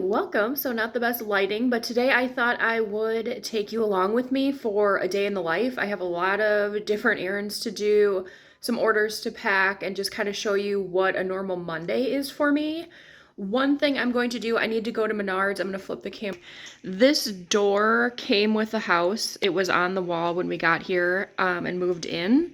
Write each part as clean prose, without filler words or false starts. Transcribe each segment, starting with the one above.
Welcome. So not the best lighting, but today I thought I would take you along with me for a day in the life. I have a lot of different errands to do, some orders to pack, and just kind of show you what a normal Monday is for me. One thing I'm going to do, I need to go to Menards. I'm going to flip the camera. This door came with the house. It was on the wall when we got here and moved in.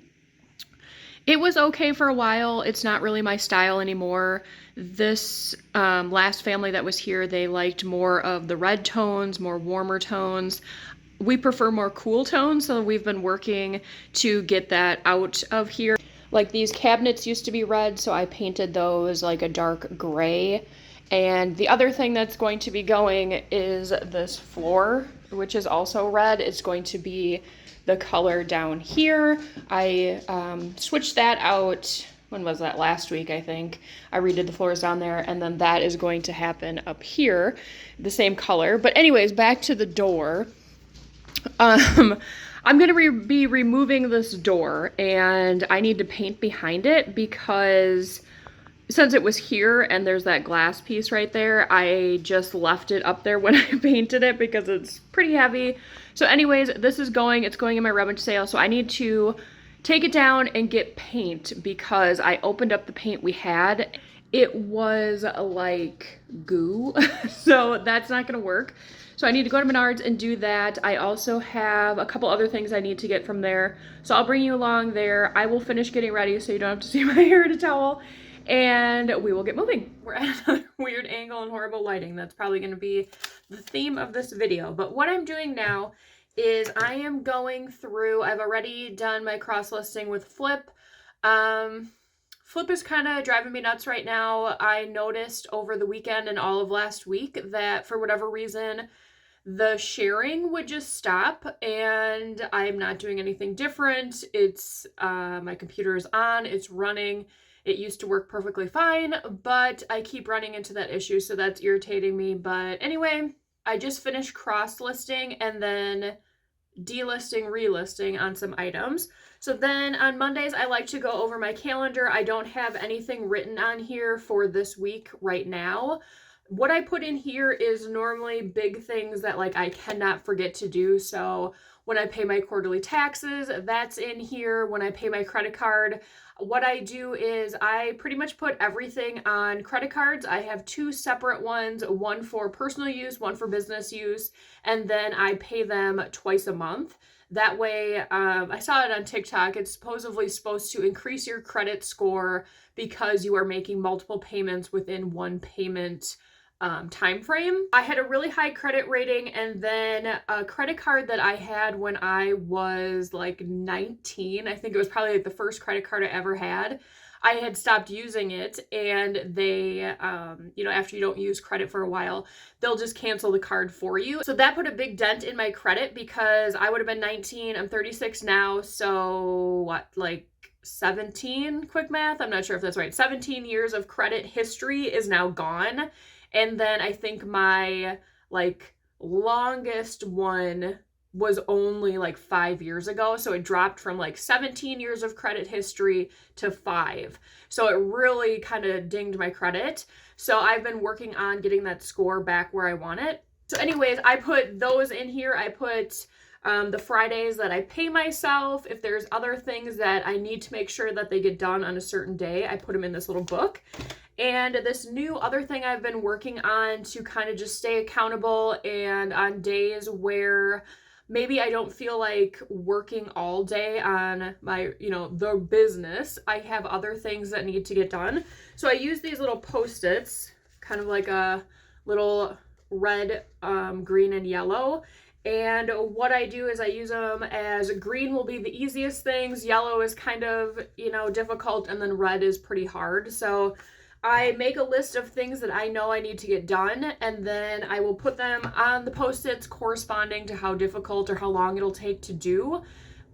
It was okay for a while. It's not really my style anymore. This last family that was here, they liked more of the red tones, more warmer tones. We prefer more cool tones, so we've been working to get that out of here. Like these cabinets used to be red, so I painted those like a dark gray. And the other thing that's going to be going is this floor, which is also red. It's going to be the color down here. I switched that out, when was that, last week I think. I redid the floors down there, and then that is going to happen up here, the same color. But anyways, back to the door. I'm gonna be removing this door, and I need to paint behind it because since it was here and there's that glass piece right there, I just left it up there when I painted it because it's pretty heavy. So anyways, this is it's going in my rummage sale, so I need to take it down and get paint because I opened up the paint we had. It was like goo, so that's not gonna work. So I need to go to Menards and do that. I also have a couple other things I need to get from there. So I'll bring you along there. I will finish getting ready so you don't have to see my hair in a towel. And we will get moving. We're at a weird angle and horrible lighting. That's probably going to be the theme of this video. But what I'm doing now is I am going through, I've already done my cross listing with Flip. Flip is kind of driving me nuts right now. I noticed over the weekend and all of last week that for whatever reason, the sharing would just stop and I'm not doing anything different. It's, my computer is on, it's running. It used to work perfectly fine, but I keep running into that issue, so that's irritating me. But anyway, I just finished cross-listing and then delisting, relisting on some items. So then on Mondays, I like to go over my calendar. I don't have anything written on here for this week right now. What I put in here is normally big things that like I cannot forget to do. So when I pay my quarterly taxes, that's in here. When I pay my credit card, what I do is I pretty much put everything on credit cards. I have two separate ones, one for personal use, one for business use, and then I pay them twice a month. That way, I saw it on TikTok, it's supposedly supposed to increase your credit score because you are making multiple payments within one payment time frame. I had a really high credit rating, and then a credit card that I had when I was like 19, I think it was probably like the first credit card I ever had. I had stopped using it, and they, after you don't use credit for a while, they'll just cancel the card for you. So that put a big dent in my credit because I would have been 19, I'm 36 now, so what, like 17, quick math, I'm not sure if that's right, 17 years of credit history is now gone. And then I think my like longest one was only like 5 years ago. So it dropped from like 17 years of credit history to 5. So it really kind of dinged my credit. So I've been working on getting that score back where I want it. So anyways, I put those in here. I put the Fridays that I pay myself. If there's other things that I need to make sure that they get done on a certain day, I put them in this little book. And this new other thing I've been working on to kind of just stay accountable, and on days where maybe I don't feel like working all day on my, the business, I have other things that need to get done. So I use these little Post-its, kind of like a little red, green, and yellow. And what I do is I use them as green will be the easiest things, yellow is kind of, difficult, and then red is pretty hard. So I make a list of things that I know I need to get done, and then I will put them on the Post-its corresponding to how difficult or how long it'll take to do.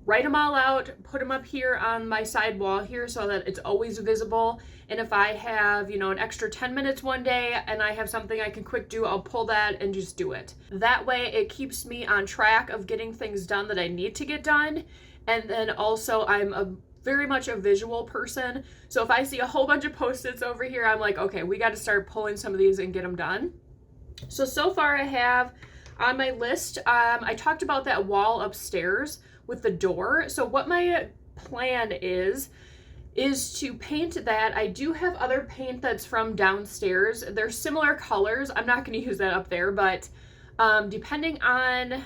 Write them all out, put them up here on my side wall here so that it's always visible. And if I have, an extra 10 minutes one day and I have something I can quick do, I'll pull that and just do it. That way it keeps me on track of getting things done that I need to get done. And then also I'm very much a visual person. So if I see a whole bunch of Post-its over here, I'm like, okay, we got to start pulling some of these and get them done. So far I have on my list, I talked about that wall upstairs with the door. So what my plan is to paint that. I do have other paint that's from downstairs. They're similar colors. I'm not going to use that up there, but depending on,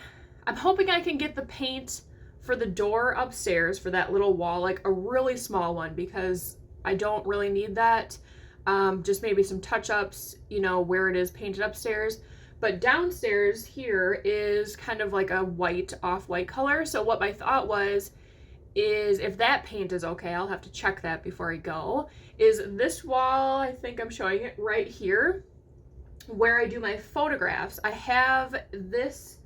I'm hoping I can get the paint for the door upstairs for that little wall, like a really small one, because I don't really need that. Just maybe some touch-ups, you know, where it is painted upstairs. But downstairs here is kind of like a white, off-white color. So what my thought was is if that paint is okay, I'll have to check that before I go, is this wall, I think I'm showing it right here, where I do my photographs. I have this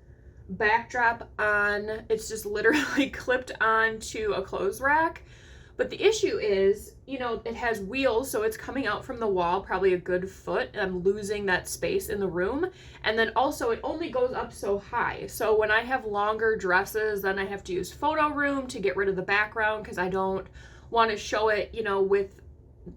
backdrop on, it's just literally clipped onto a clothes rack. But the issue is, you know, it has wheels, so it's coming out from the wall probably a good foot, and I'm losing that space in the room. And then also it only goes up so high. So when I have longer dresses, then I have to use photo room to get rid of the background, because I don't want to show it, you know, with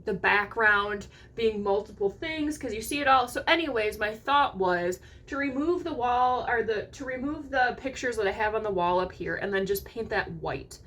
the background being multiple things, because you see it all. So anyways, my thought was to remove the wall, or to remove the pictures that I have on the wall up here, and then just paint that white.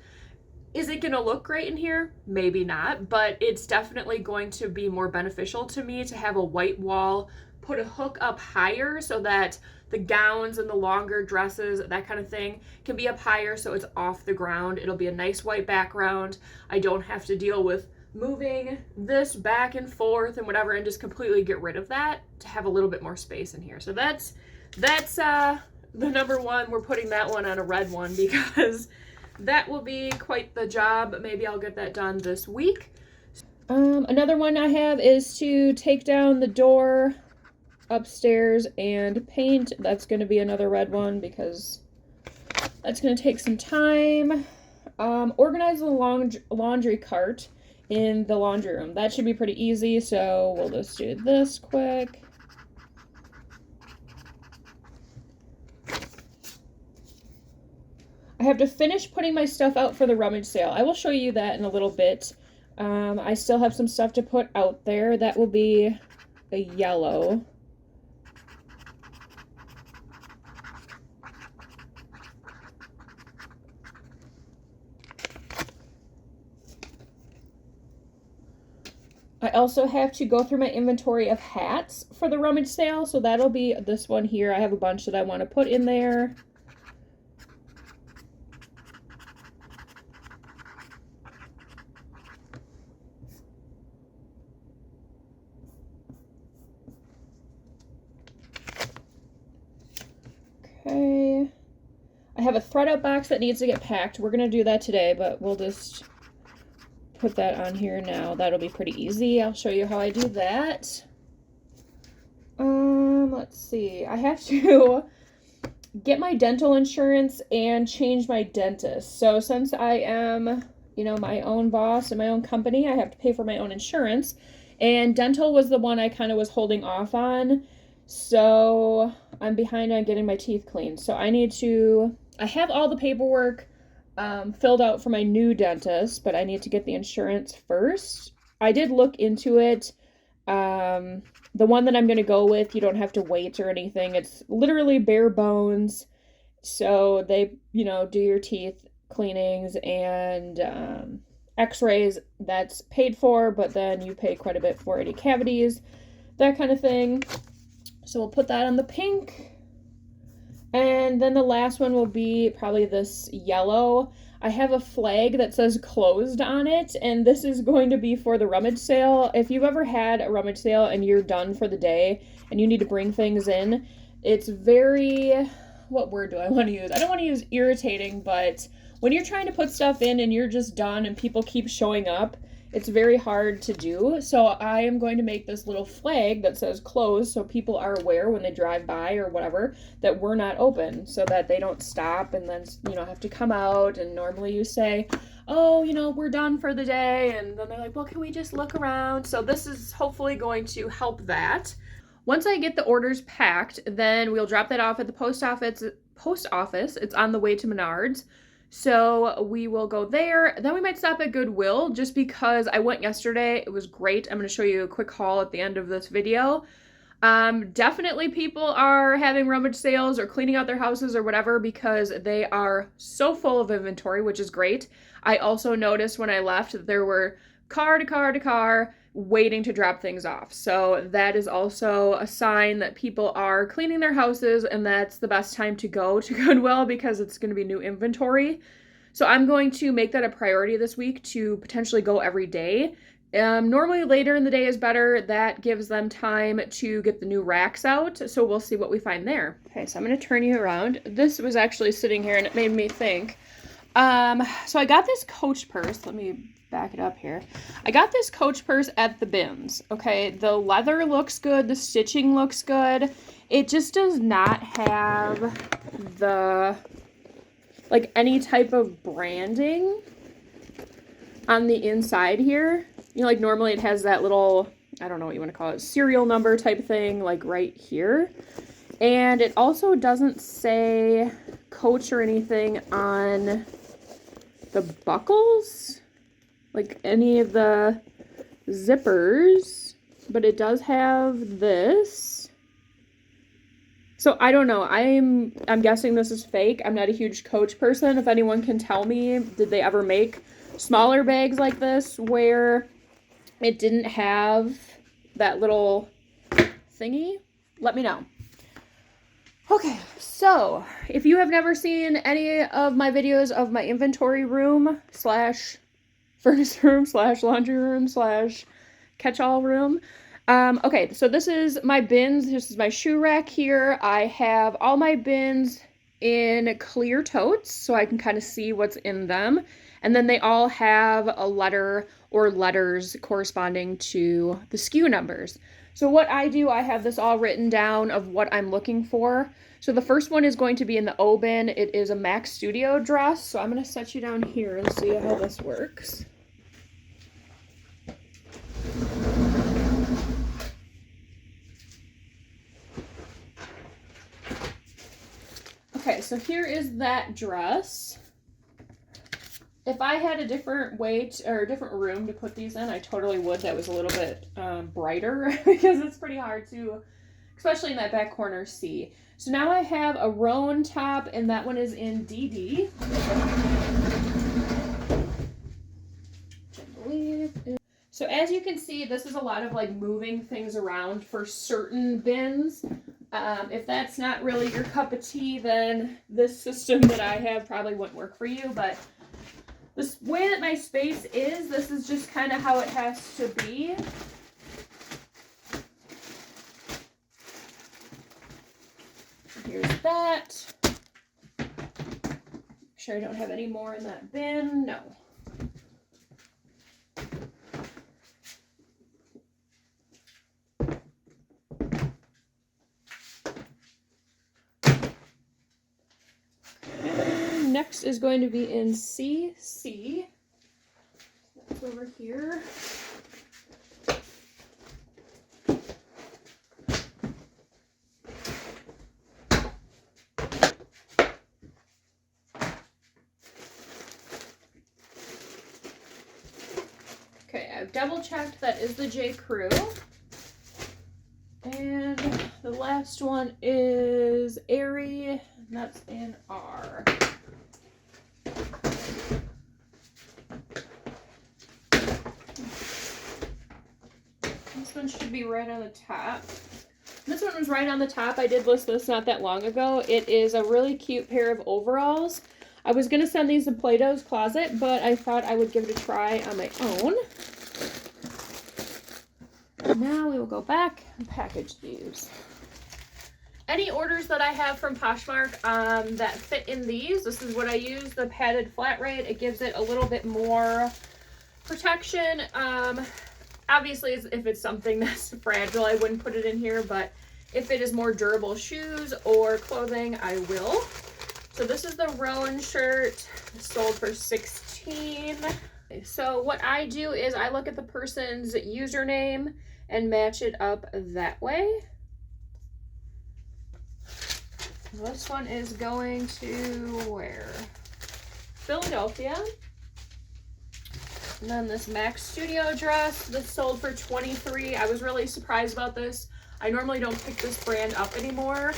Is it going to look great in here? Maybe not, but it's definitely going to be more beneficial to me to have a white wall, put a hook up higher so that the gowns and the longer dresses, that kind of thing, can be up higher so it's off the ground. It'll be a nice white background. I don't have to deal with moving this back and forth and whatever, and just completely get rid of that to have a little bit more space in here. So that's the number one. We're putting that one on a red one because that will be quite the job. Maybe I'll get that done this week. Another one I have is to take down the door upstairs and paint. That's going to be another red one because that's going to take some time. Organize the laundry cart in the laundry room. That should be pretty easy, so we'll just do this quick. I have to finish putting my stuff out for the rummage sale. I will show you that in a little bit. I still have some stuff to put out there. That will be a yellow. I also have to go through my inventory of hats for the rummage sale, so that'll be this one here. I have a bunch that I want to put in there. Okay. I have a thread up box that needs to get packed. We're going to do that today, but we'll just put that on here now. That'll be pretty easy. I'll show you how I do that. Let's see. I have to get my dental insurance and change my dentist. So since I am, you know, my own boss and my own company, I have to pay for my own insurance. And dental was the one I kind of was holding off on. So I'm behind on getting my teeth cleaned. So I have all the paperwork filled out for my new dentist, but I need to get the insurance first. I did look into it. The one that I'm going to go with, you don't have to wait or anything. It's literally bare bones. So they, you know, do your teeth cleanings and x-rays. That's paid for, but then you pay quite a bit for any cavities, that kind of thing. So we'll put that on the pink. And then the last one will be probably this yellow. I have a flag that says closed on it, and this is going to be for the rummage sale. If you've ever had a rummage sale and you're done for the day and you need to bring things in, it's very, what word do I want to use? I don't want to use irritating, but when you're trying to put stuff in and you're just done and people keep showing up, it's very hard to do. So I am going to make this little flag that says closed so people are aware when they drive by or whatever that we're not open, so that they don't stop and then, you know, have to come out. And normally you say, oh, you know, we're done for the day. And then they're like, well, can we just look around? So this is hopefully going to help that. Once I get the orders packed, then we'll drop that off at the post office. It's on the way to Menards. So we will go there. Then we might stop at Goodwill just because I went yesterday. It was great. I'm going to show you a quick haul at the end of this video. Definitely people are having rummage sales or cleaning out their houses or whatever because they are so full of inventory, which is great. I also noticed when I left that there were car to car to car waiting to drop things off. So that is also a sign that people are cleaning their houses, and that's the best time to go to Goodwill because it's going to be new inventory. So I'm going to make that a priority this week to potentially go every day. Normally later in the day is better. That gives them time to get the new racks out. So we'll see what we find there. Okay, so I'm going to turn you around. This was actually sitting here and it made me think. So I got this Coach purse. Let me back it up here. I got this Coach purse at the bins. Okay, the leather looks good. The stitching looks good. It just does not have the, like, any type of branding on the inside here. You know, like normally it has that little, I don't know what you want to call it, serial number type thing, like right here. And it also doesn't say Coach or anything on the buckles, like any of the zippers, but it does have this. So I don't know. I'm guessing this is fake. I'm not a huge Coach person. If anyone can tell me, did they ever make smaller bags like this where it didn't have that little thingy? Let me know. Okay, so if you have never seen any of my videos of my inventory room slash furnace room slash laundry room slash catch-all room, okay, so this is my bins. This is my shoe rack here. I have all my bins in clear totes so I can kind of see what's in them. And then they all have a letter or letters corresponding to the SKU numbers. So what I do, I have this all written down of what I'm looking for. So the first one is going to be in the O bin. It is a Mac Studio dress. So I'm going to set you down here and see how this works. Okay, so here is that dress. If I had a different way or a different room to put these in, I totally would. That was a little bit brighter because it's pretty hard to, especially in that back corner, see. So now I have a Roan top, and that one is in DD. So as you can see, this is a lot of like moving things around for certain bins. If that's not really your cup of tea, then this system that I have probably wouldn't work for you, but this way that my space is, this is just kind of how it has to be. Here's that. Make sure I don't have any more in that bin. No. Next is going to be in CC. That's over here. Okay, I've double checked that is the J. Crew. And the last one is Airy, and that's in R. This one should be right on the top. This one was right on the top. I did list this not that long ago. It is a really cute pair of overalls. I was going to send these to Plato's Closet, but I thought I would give it a try on my own. And now we will go back and package these. Any orders that I have from Poshmark that fit in these, this is what I use, the padded flat rate. It gives it a little bit more protection. Obviously, if it's something that's fragile, I wouldn't put it in here, but if it is more durable shoes or clothing, I will. So this is the Rowan shirt, sold for $16. So what I do is I look at the person's username and match it up that way. This one is going to where? Philadelphia. And then this Mac Studio dress, this sold for $23. I was really surprised about this. I normally don't pick this brand up anymore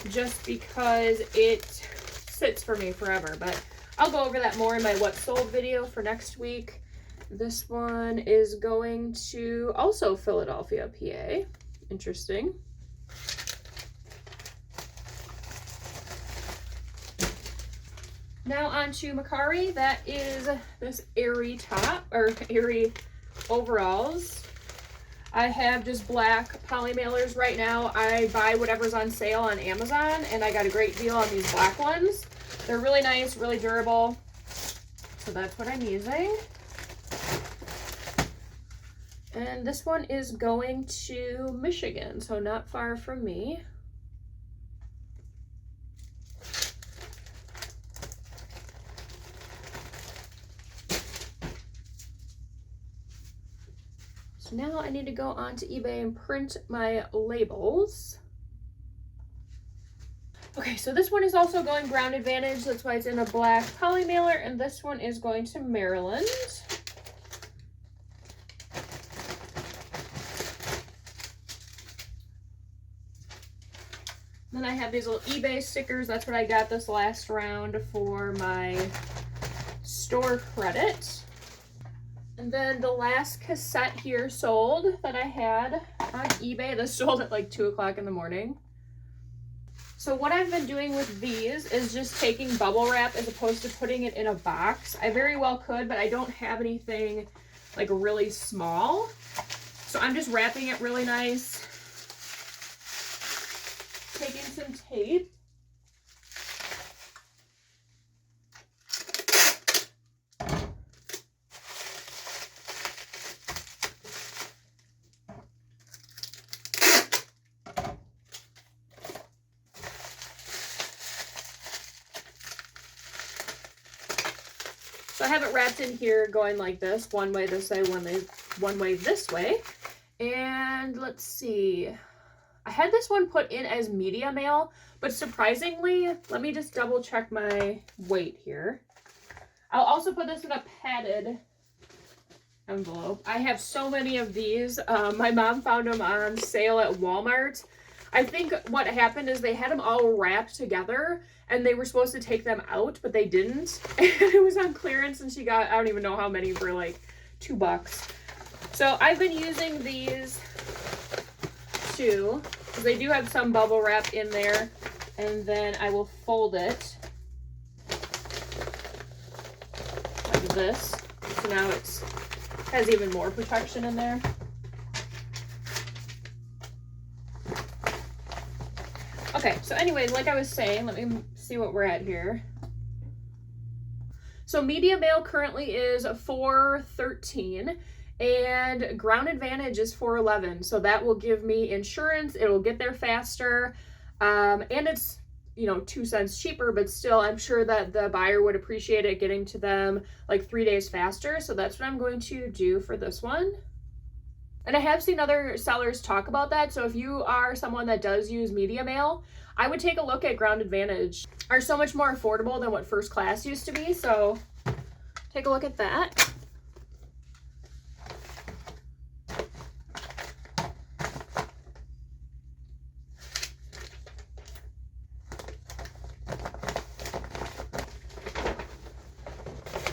just because it sits for me forever, but I'll go over that more in my what sold video for next week. This one is going to also Philadelphia, PA. Interesting. Now on to Macari. That is this airy top, or airy overalls. I have just black poly mailers right now. I buy whatever's on sale on Amazon, and I got a great deal on these black ones. They're really nice, really durable. So that's what I'm using. And this one is going to Michigan, so not far from me. So now I need to go onto eBay and print my labels. Okay, so this one is also going Ground Advantage. That's why it's in a black poly mailer. And this one is going to Maryland. Then I have these little eBay stickers. That's what I got this last round for my store credit. And then the last cassette here sold that I had on eBay. This sold at like 2 o'clock in the morning. So what I've been doing with these is just taking bubble wrap as opposed to putting it in a box. I very well could, but I don't have anything like really small. So I'm just wrapping it really nice. Taking some tape. So I have it wrapped in here going like this, one way this way, one way this way. And let's see. I had this one put in as media mail, but surprisingly, let me just double check my weight here. I'll also put this in a padded envelope. I have so many of these. My mom found them on sale at Walmart. I think what happened is they had them all wrapped together and they were supposed to take them out, but they didn't. And it was on clearance and she got, I don't even know how many, for like $2. So I've been using these two because they do have some bubble wrap in there, and then I will fold it like this. So now it has even more protection in there. Okay, so anyway, like I was saying, let me see what we're at here. So media mail currently is $4.13 and Ground Advantage is $4.11. So that will give me insurance. It'll get there faster. And it's, 2 cents cheaper, but still I'm sure that the buyer would appreciate it getting to them like 3 days faster. So that's what I'm going to do for this one. And I have seen other sellers talk about that. So if you are someone that does use media mail, I would take a look at Ground Advantage. Are so much more affordable than what First Class used to be. So take a look at that.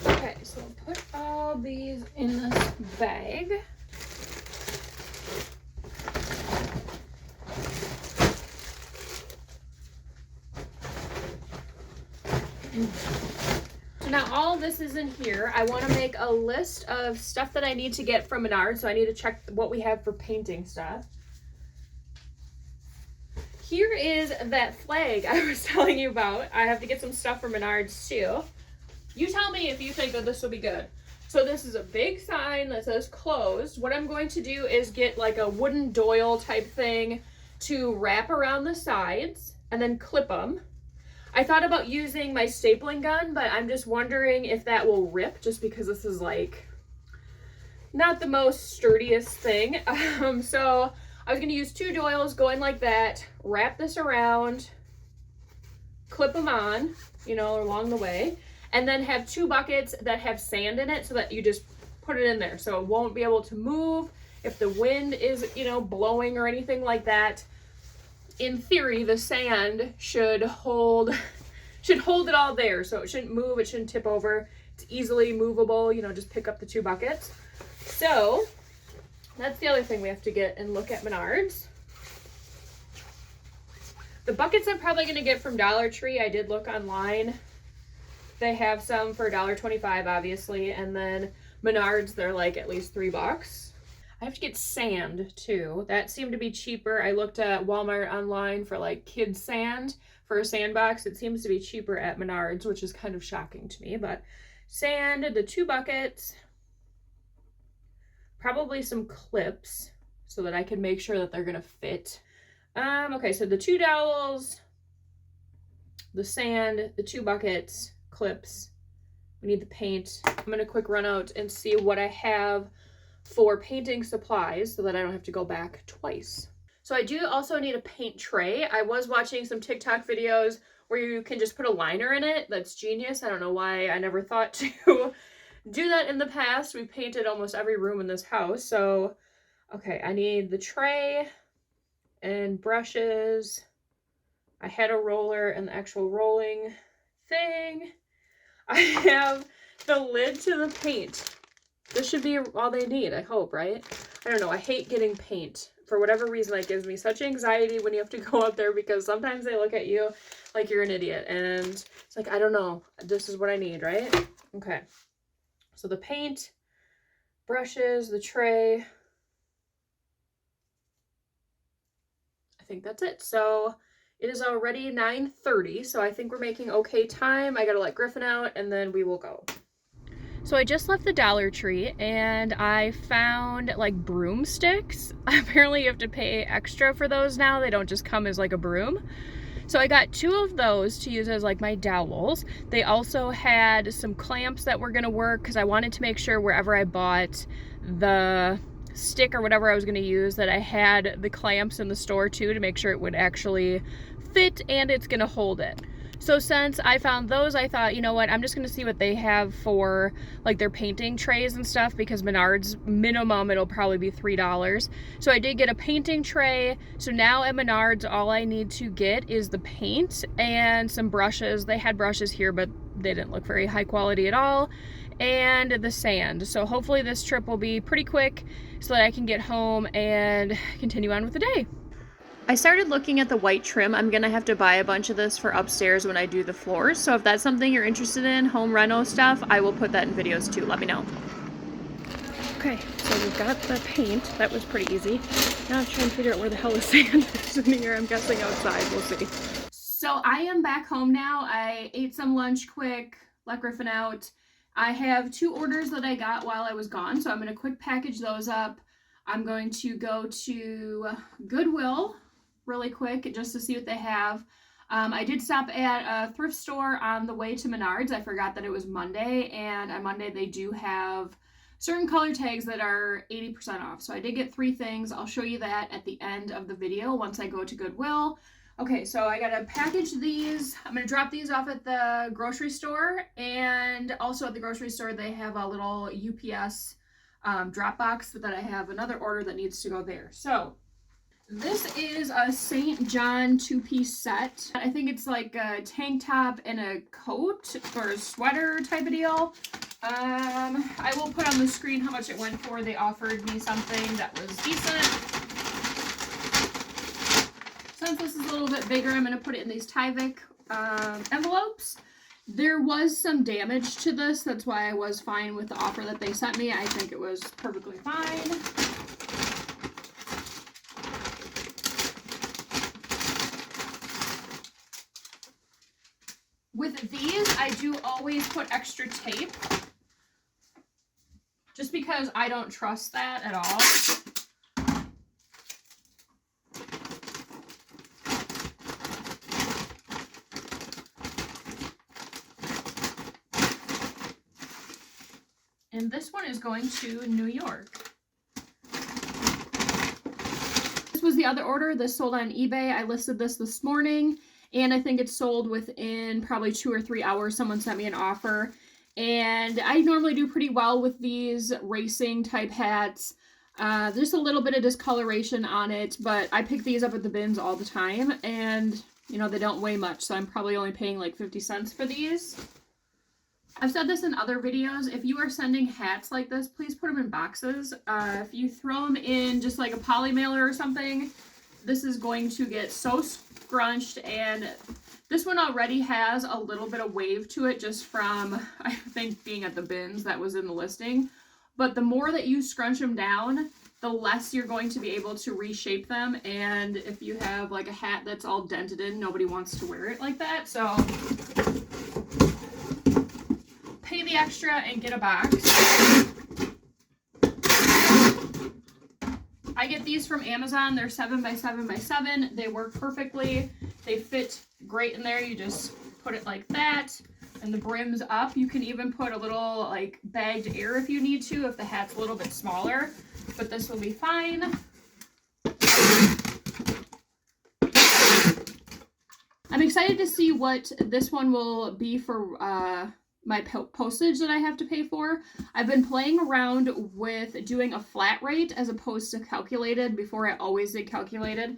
Okay, so I'll put all these in this bag. So now all this is in here. I want to make a list of stuff that I need to get from Menards. So I need to check what we have for painting stuff. Here is that flag I was telling you about. I have to get some stuff from Menards too. You tell me if you think that this will be good. So this is a big sign that says closed. What I'm going to do is get like a wooden doil type thing to wrap around the sides and then clip them. I thought about using my stapling gun, but I'm just wondering if that will rip just because this is like not the most sturdiest thing. So I was going to use 2 doils going like that, wrap this around, clip them on, along the way, and then have 2 buckets that have sand in it so that you just put it in there. So it won't be able to move. if the wind is, you know, blowing or anything like that, in theory, the sand should hold it all there. So it shouldn't move, it shouldn't tip over. It's easily movable, you know, just pick up the 2 buckets. So that's the other thing we have to get and look at Menards. The buckets I'm probably going to get from Dollar Tree. I did look online. They have some for $1.25, obviously. And then Menards, they're like at least $3. I have to get sand too. That seemed to be cheaper. I looked at Walmart online for like kids sand for a sandbox. It seems to be cheaper at Menards, which is kind of shocking to me. But sand, the 2 buckets, probably some clips so that I can make sure that they're gonna fit. Okay, so the 2 dowels, the sand, the 2 buckets, clips. We need the paint. I'm gonna quick run out and see what I have for painting supplies so that I don't have to go back twice. So I do also need a paint tray. I was watching some TikTok videos where you can just put a liner in it. That's genius. I don't know why I never thought to do that in the past. We painted almost every room in this house. So, okay, I need the tray and brushes. I had a roller and the actual rolling thing. I have the lid to the paint. This should be all they need, I hope, right? I don't know. I hate getting paint. For whatever reason, that gives me such anxiety when you have to go out there because sometimes they look at you like you're an idiot. And it's like, I don't know. This is what I need, right? Okay. So the paint, brushes, the tray. I think that's it. So it is already 9:30. So I think we're making okay time. I got to let Griffin out and then we will go. So I just left the Dollar Tree and I found like broomsticks. Apparently you have to pay extra for those now. They don't just come as like a broom. So I got 2 of those to use as like my dowels. They also had some clamps that were gonna work because I wanted to make sure wherever I bought the stick or whatever I was gonna use that I had the clamps in the store too to make sure it would actually fit and it's gonna hold it. So since I found those, I thought, you know what, I'm just going to see what they have for like their painting trays and stuff because Menards minimum, it'll probably be $3. So I did get a painting tray. So now at Menards, all I need to get is the paint and some brushes. They had brushes here, but they didn't look very high quality at all. And the sand. So hopefully this trip will be pretty quick so that I can get home and continue on with the day. I started looking at the white trim. I'm gonna have to buy a bunch of this for upstairs when I do the floors. So if that's something you're interested in, home reno stuff, I will put that in videos too. Let me know. Okay, so we've got the paint. That was pretty easy. Now I'm trying to figure out where the hell the sand is in here. I'm guessing outside. We'll see. So I am back home now. I ate some lunch quick, let Griffin out. I have 2 orders that I got while I was gone. So I'm gonna quick package those up. I'm going to go to Goodwill really quick just to see what they have. I did stop at a thrift store on the way to Menards. I forgot that it was Monday, and on Monday they do have certain color tags that are 80% off. So I did get 3 things. I'll show you that at the end of the video once I go to Goodwill. Okay, so I gotta package these. I'm gonna drop these off at the grocery store, and also at the grocery store they have a little UPS drop box that I have another order that needs to go there. So this is a St. John 2-piece set. I think it's like a tank top and a coat or a sweater type of deal. I will put on the screen how much it went for. They offered me something that was decent. Since this is a little bit bigger, I'm going to put it in these Tyvek envelopes. There was some damage to this. That's why I was fine with the offer that they sent me. I think it was perfectly fine. With these, I do always put extra tape, just because I don't trust that at all. And this one is going to New York. This was the other order. This sold on eBay. I listed this morning. And I think it's sold within probably 2 or 3 hours. Someone sent me an offer. And I normally do pretty well with these racing type hats. Just a little bit of discoloration on it, but I pick these up at the bins all the time, and you know, they don't weigh much, so I'm probably only paying like 50 cents for these. I've said this in other videos, if you are sending hats like this, please put them in boxes. If you throw them in just like a poly mailer or something, this is going to get so scrunched, and this one already has a little bit of wave to it just from, I think, being at the bins that was in the listing. But the more that you scrunch them down, the less you're going to be able to reshape them. And if you have like a hat that's all dented in, nobody wants to wear it like that. So pay the extra and get a box. I get these from Amazon. They're 7x7x7. They work perfectly. They fit great in there. You just put it like that, and the brim's up. You can even put a little like bagged air if you need to, if the hat's a little bit smaller, but this will be fine. I'm excited to see what this one will be for my postage that I have to pay for. I've been playing around with doing a flat rate as opposed to calculated. Before I always did calculated.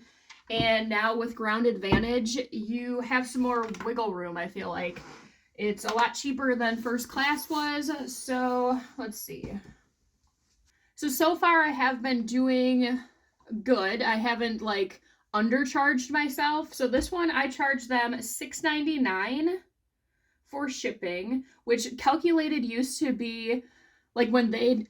And now with Ground Advantage, you have some more wiggle room, I feel like. It's a lot cheaper than first class was. So let's see. So far I have been doing good. I haven't like undercharged myself. So this one I charged them $6.99 for shipping, which calculated used to be like when they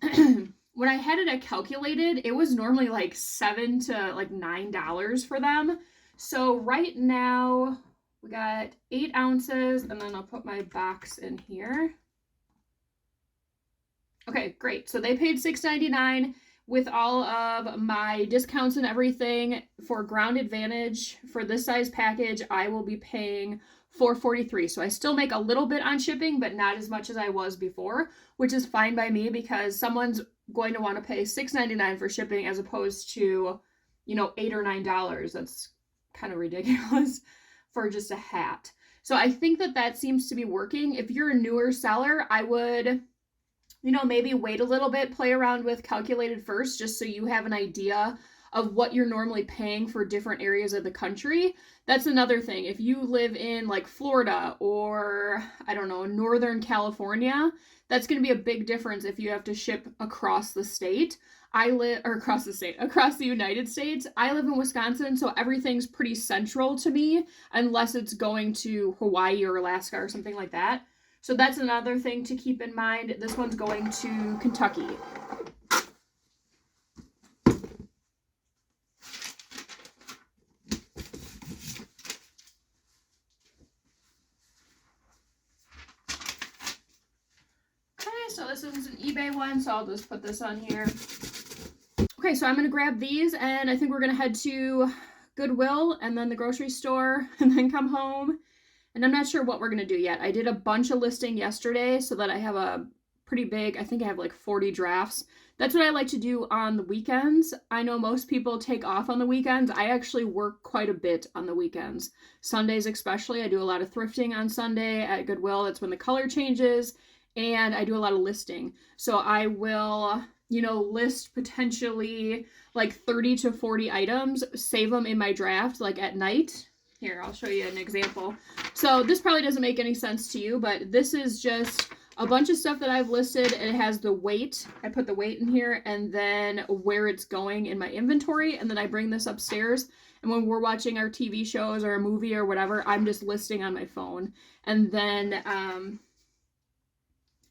when I had it at calculated, it was normally like $7 to like $9 for them. So right now we got 8 ounces, and then I'll put my box in here. Okay, great. So they paid $6.99 with all of my discounts and everything. For Ground Advantage, for this size package, I will be paying $4.43. So I still make a little bit on shipping, but not as much as I was before, which is fine by me because someone's going to want to pay $6.99 for shipping as opposed to, you know, $8 or $9. That's kind of ridiculous for just a hat. So I think that seems to be working. If you're a newer seller, I would, you know, maybe wait a little bit, play around with calculated first, just so you have an idea of what you're normally paying for different areas of the country. That's another thing. If you live in like Florida or, I don't know, Northern California, that's going to be a big difference if you have to ship across the state. Across the United States. I live in Wisconsin, so everything's pretty central to me, unless it's going to Hawaii or Alaska or something like that. So that's another thing to keep in mind. This one's going to Kentucky. So this is an eBay one, so I'll just put this on here. Okay, so I'm going to grab these, and I think we're going to head to Goodwill and then the grocery store and then come home. And I'm not sure what we're going to do yet. I did a bunch of listing yesterday so that I have a pretty big, I think I have like 40 drafts. That's what I like to do on the weekends. I know most people take off on the weekends. I actually work quite a bit on the weekends. Sundays especially. I do a lot of thrifting on Sunday at Goodwill. That's when the color changes. And I do a lot of listing. So I will, you know, list potentially like 30 to 40 items, save them in my draft like at night. Here, I'll show you an example. So this probably doesn't make any sense to you, but this is just a bunch of stuff that I've listed. It has the weight. I put the weight in here and then where it's going in my inventory. And then I bring this upstairs. And when we're watching our TV shows or a movie or whatever, I'm just listing on my phone. And then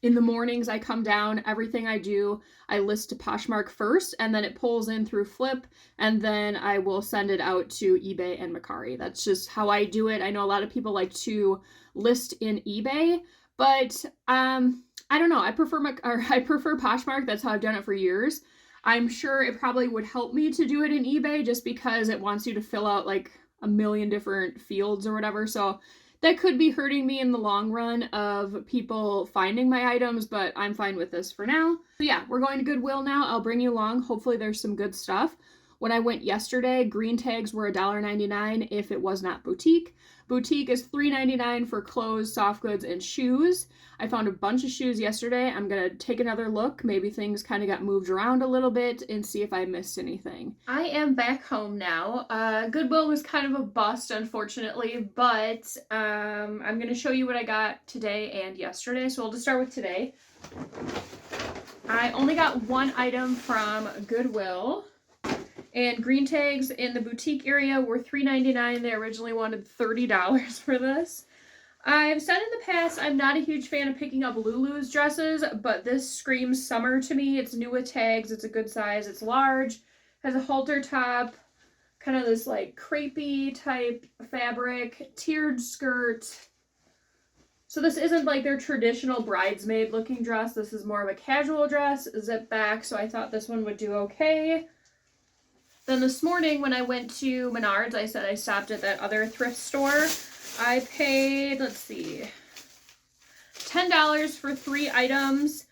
in the mornings, I come down, everything I do, I list to Poshmark first, and then it pulls in through Flip, and then I will send it out to eBay and Mercari. That's just how I do it. I know a lot of people like to list in eBay, but I don't know. I prefer Poshmark. That's how I've done it for years. I'm sure it probably would help me to do it in eBay just because it wants you to fill out like a million different fields or whatever. So that could be hurting me in the long run of people finding my items, but I'm fine with this for now. So yeah, we're going to Goodwill now. I'll bring you along. Hopefully there's some good stuff. When I went yesterday, green tags were $1.99 if it was not boutique. Boutique is $3.99 for clothes, soft goods, and shoes. I found a bunch of shoes yesterday. I'm going to take another look. Maybe things kind of got moved around a little bit and see if I missed anything. I am back home now. Goodwill was kind of a bust, unfortunately, but I'm going to show you what I got today and yesterday. So we'll just start with today. I only got one item from Goodwill. And green tags in the boutique area were $3.99. They originally wanted $30 for this. I've said in the past I'm not a huge fan of picking up Lulu's dresses, but this screams summer to me. It's new with tags. It's a good size. It's large. Has a halter top. Kind of this like crepey type fabric. Tiered skirt. So this isn't like their traditional bridesmaid looking dress. This is more of a casual dress. Zip back. So I thought this one would do okay. Then this morning when I went to Menards, I said I stopped at that other thrift store. I paid, let's see, $10 for 3 items.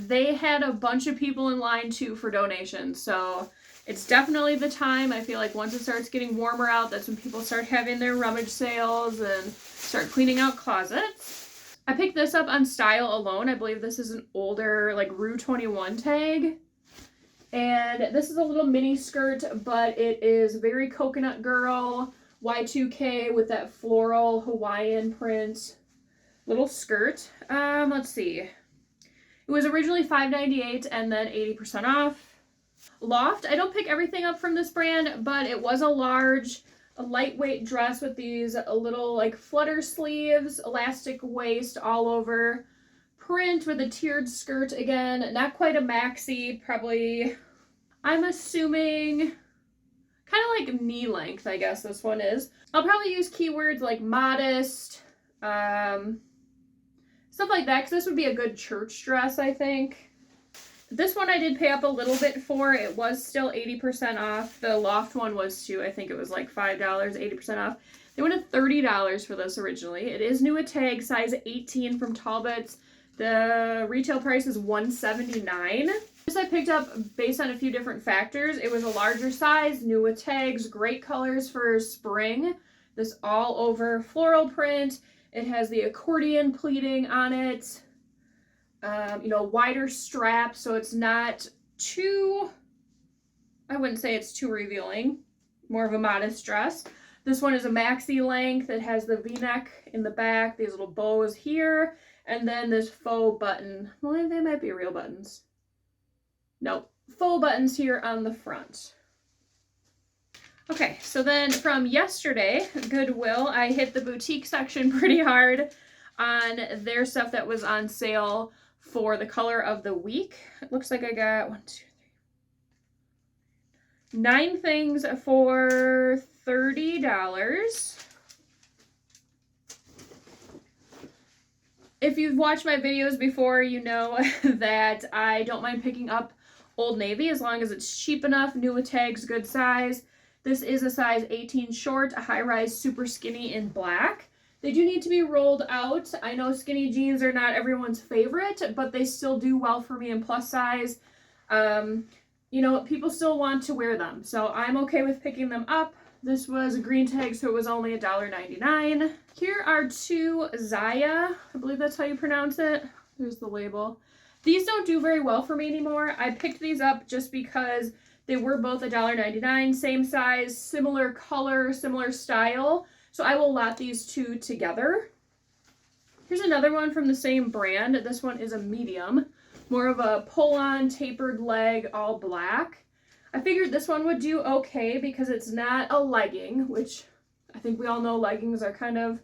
They had a bunch of people in line too for donations. So it's definitely the time. I feel like once it starts getting warmer out, that's when people start having their rummage sales and start cleaning out closets. I picked this up on Style Alone. I believe this is an older like Rue 21 tag. And this is a little mini skirt, but it is very coconut girl, Y2K with that floral Hawaiian print little skirt. Let's see. It was originally $5.98 and then 80% off. Loft, I don't pick everything up from this brand, but it was a lightweight dress with these little like flutter sleeves, elastic waist all over. Print with a tiered skirt again, not quite a maxi, probably, I'm assuming, kind of like knee length, I guess this one is. I'll probably use keywords like modest, stuff like that, because this would be a good church dress, I think. This one I did pay up a little bit for. It was still 80% off. The Loft one was too. I think it was like $5, 80% off. They wanted $30 for this originally. It is new at tag, size 18 from Talbot's. The retail price is $179. This I picked up based on a few different factors. It was a larger size, new with tags, great colors for spring. This all over floral print. It has the accordion pleating on it. Wider strap, so it's not too, I wouldn't say it's too revealing. More of a modest dress. This one is a maxi length. It has the V-neck in the back, these little bows here. And then this faux button. Well, they might be real buttons. No, faux buttons here on the front. Okay, so then from yesterday, Goodwill, I hit the boutique section pretty hard on their stuff that was on sale for the color of the week. It looks like I got 9 things for $30. If you've watched my videos before, you know that I don't mind picking up Old Navy as long as it's cheap enough, new with tags, good size. This is a size 18 short, a high-rise super skinny in black. They do need to be rolled out. I know skinny jeans are not everyone's favorite, but they still do well for me in plus size. People still want to wear them, so I'm okay with picking them up. This was a green tag, so it was only $1.99. Here are 2 Zaya. I believe that's how you pronounce it. There's the label. These don't do very well for me anymore. I picked these up just because they were both $1.99, same size, similar color, similar style. So I will lot these 2 together. Here's another one from the same brand. This one is a medium. More of a pull-on, tapered leg, all black. I figured this one would do okay because it's not a legging, which I think we all know leggings are kind of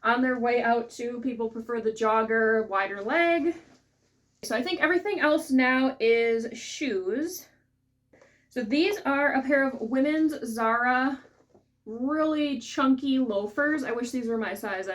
on their way out too. People prefer the jogger, wider leg. So I think everything else now is shoes. So these are a pair of women's Zara really chunky loafers. I wish these were my size.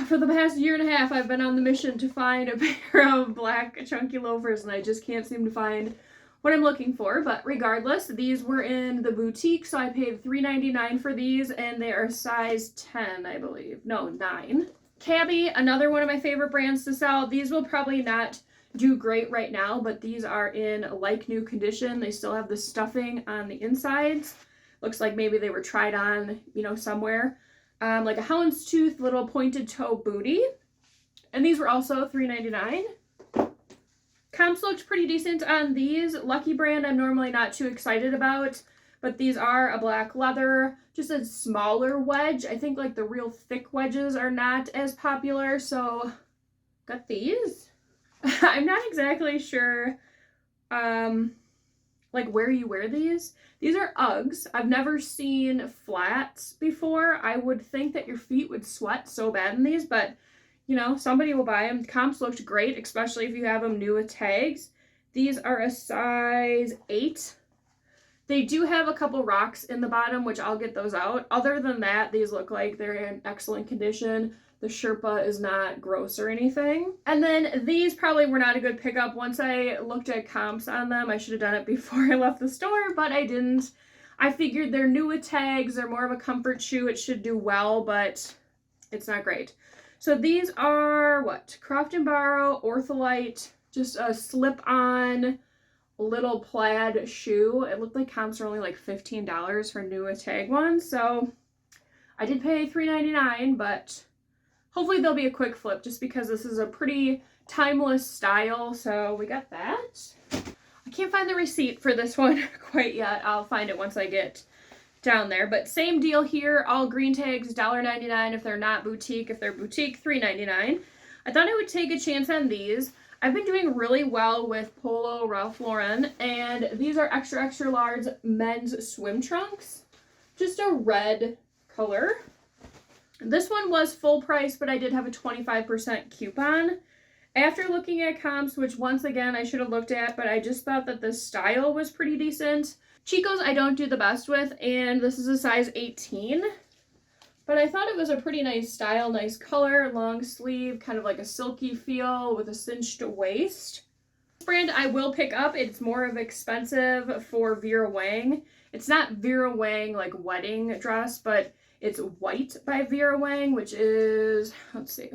For the past year and a half, I've been on the mission to find a pair of black chunky loafers, and I just can't seem to find what I'm looking for. But regardless, these were in the boutique, so I paid $3.99 for these, and they are size 10, I believe. No, 9. Cabby, another one of my favorite brands to sell. These will probably not do great right now, but these are in like new condition. They still have the stuffing on the insides. Looks like maybe they were tried on, you know, somewhere. Like a houndstooth little pointed toe booty. And these were also $3.99. Comps looked pretty decent on these. Lucky Brand I'm normally not too excited about, but these are a black leather, just a smaller wedge. I think like the real thick wedges are not as popular, so got these. I'm not exactly sure like where you wear these. These are Uggs. I've never seen flats before. I would think that your feet would sweat so bad in these, but you know, somebody will buy them. Comps looked great, especially if you have them new with tags. These are a size 8. They do have a couple rocks in the bottom, which I'll get those out. Other than that, these look like they're in excellent condition. The Sherpa is not gross or anything. And then these probably were not a good pickup. Once I looked at comps on them, I should have done it before I left the store, but I didn't. I figured they're new with tags. They're more of a comfort shoe. It should do well, but it's not great. So these are what? Croft & Barrow, Ortholite, just a slip-on little plaid shoe. It looked like comps are only like $15 for new with tag ones. So I did pay $3.99, but hopefully they'll be a quick flip just because this is a pretty timeless style. So we got that. I can't find the receipt for this one quite yet. I'll find it once I get down there, but same deal here. All green tags, $1.99 if they're not boutique. If they're boutique, $3.99. I thought I would take a chance on these. I've been doing really well with Polo Ralph Lauren, and these are extra, extra large men's swim trunks. Just a red color. This one was full price, but I did have a 25% coupon. After looking at comps, which once again I should have looked at, but I just thought that the style was pretty decent. Chico's I don't do the best with, and this is a size 18. But I thought it was a pretty nice style, nice color, long sleeve, kind of like a silky feel with a cinched waist. This brand I will pick up. It's more of expensive for Vera Wang. It's not Vera Wang like wedding dress, but it's White by Vera Wang, which is, let's see,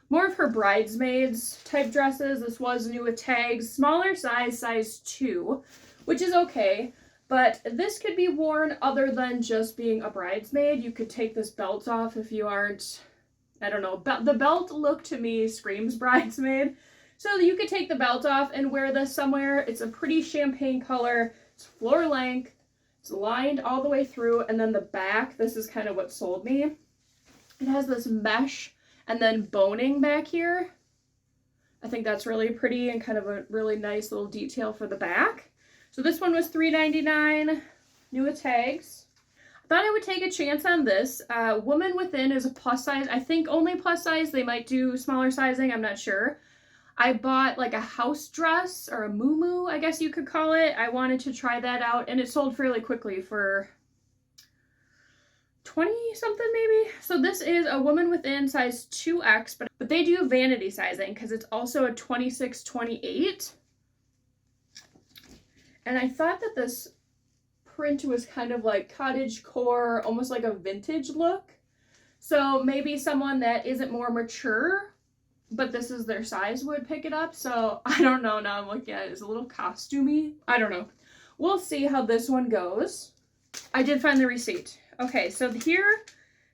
more of her bridesmaids type dresses. This was new with tags, smaller size, size 2. Which is okay, but this could be worn other than just being a bridesmaid. You could take this belt off if you aren't, I don't know, the belt look to me screams bridesmaid. So you could take the belt off and wear this somewhere. It's a pretty champagne color. It's floor length. It's lined all the way through, and then the back, this is kind of what sold me. It has this mesh and then boning back here. I think that's really pretty and kind of a really nice little detail for the back. So this one was $3.99, new with tags. I thought I would take a chance on this. Woman Within is a plus size. I think only plus size. They might do smaller sizing. I'm not sure. I bought like a house dress or a muumuu, I guess you could call it. I wanted to try that out, and it sold fairly quickly for 20 something maybe. So this is a Woman Within size 2X, but they do vanity sizing because it's also a 26-28. And I thought that this print was kind of like cottagecore, almost like a vintage look. So maybe someone that isn't more mature, but this is their size, would pick it up. So I don't know. Now I'm looking at it. It's a little costumey. I don't know. We'll see how this one goes. I did find the receipt. Okay, so here,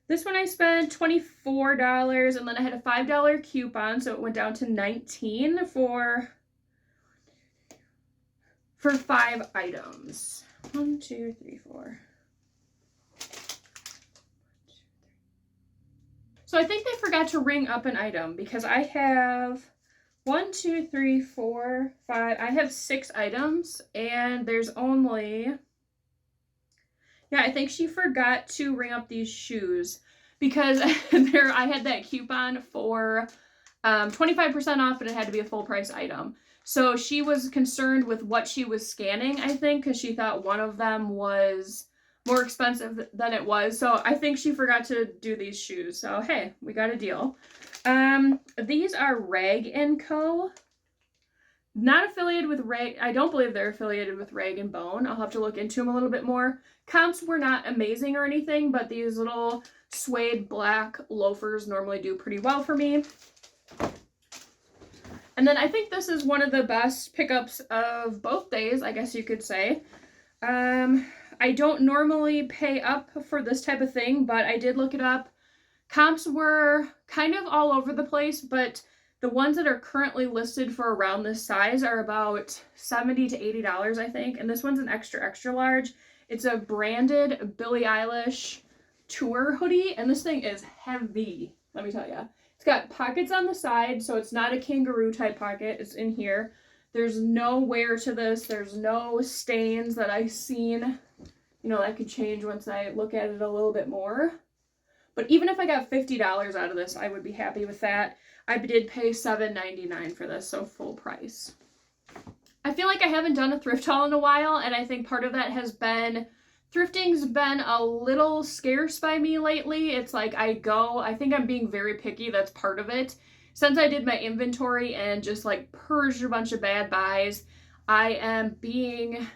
this one I spent $24, and then I had a $5 coupon, so it went down to $19 for 5 items. 1, 2, 3, 4. So I think they forgot to ring up an item because I have 1, 2, 3, 4, 5. I have 6 items, and there's only, yeah, I think she forgot to ring up these shoes because I had that coupon for 25% off, but it had to be a full price item. So she was concerned with what she was scanning, I think, because she thought one of them was more expensive than it was. So I think she forgot to do these shoes. So hey, we got a deal. These are Rag & Co. Not affiliated with Rag. I don't believe they're affiliated with Rag & Bone. I'll have to look into them a little bit more. Comps were not amazing or anything, but these little suede black loafers normally do pretty well for me. And then I think this is one of the best pickups of both days, I guess you could say. I don't normally pay up for this type of thing, but I did look it up. Comps were kind of all over the place, but the ones that are currently listed for around this size are about $70 to $80, I think. And this one's an extra, extra large. It's a branded Billie Eilish tour hoodie, and this thing is heavy, let me tell you. It's got pockets on the side, so it's not a kangaroo type pocket. It's in here. There's no wear to this. There's no stains that I've seen. You know, that could change once I look at it a little bit more. But even if I got $50 out of this, I would be happy with that. I did pay $7.99 for this, so full price. I feel like I haven't done a thrift haul in a while, and I think part of that has been thrifting's been a little scarce by me lately. It's like I think I'm being very picky. That's part of it. Since I did my inventory and just like purged a bunch of bad buys, I'm being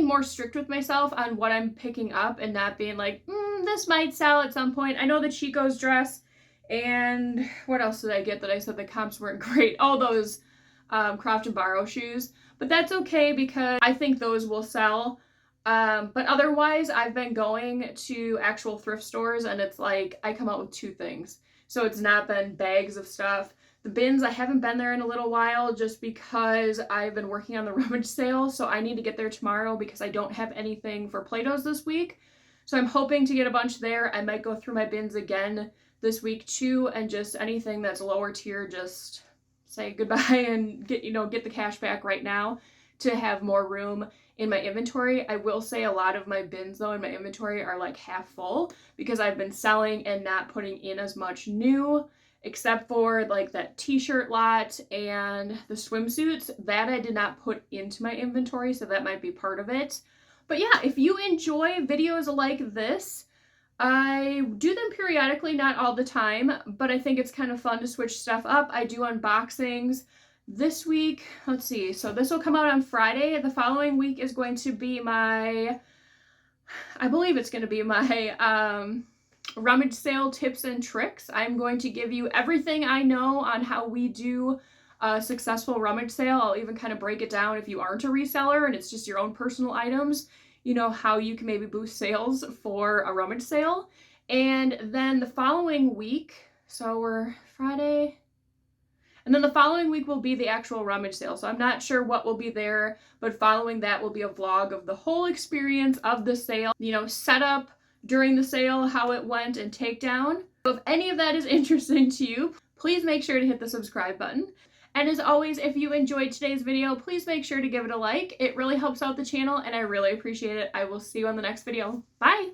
more strict with myself on what I'm picking up and not being like, this might sell at some point. I know the Chico's dress, and what else did I get that I said the comps weren't great? Oh, those Craft and Borrow shoes. But that's okay because I think those will sell. But otherwise, I've been going to actual thrift stores, and it's like I come out with two things. So it's not been bags of stuff. The bins, I haven't been there in a little while just because I've been working on the rummage sale. So I need to get there tomorrow because I don't have anything for Play-Dohs this week. So I'm hoping to get a bunch there. I might go through my bins again this week too, and just anything that's lower tier, just say goodbye and get the cash back right now to have more room in my inventory. I will say a lot of my bins though in my inventory are like half full because I've been selling and not putting in as much new, except for like that t-shirt lot and the swimsuits that I did not put into my inventory, so that might be part of it. But yeah, if you enjoy videos like this, I do them periodically, not all the time, but I think it's kind of fun to switch stuff up. I do unboxings. This week, let's see, so this will come out on Friday. The following week is going to be I believe it's going to be my rummage sale tips and tricks. I'm going to give you everything I know on how we do a successful rummage sale. I'll even kind of break it down if you aren't a reseller and it's just your own personal items, you know, how you can maybe boost sales for a rummage sale. And then the following week, so we're Friday, and then the following week will be the actual rummage sale. So I'm not sure what will be there, but following that will be a vlog of the whole experience of the sale, you know, setup during the sale, how it went, and takedown. So if any of that is interesting to you, please make sure to hit the subscribe button. And as always, if you enjoyed today's video, please make sure to give it a like. It really helps out the channel and I really appreciate it. I will see you on the next video. Bye!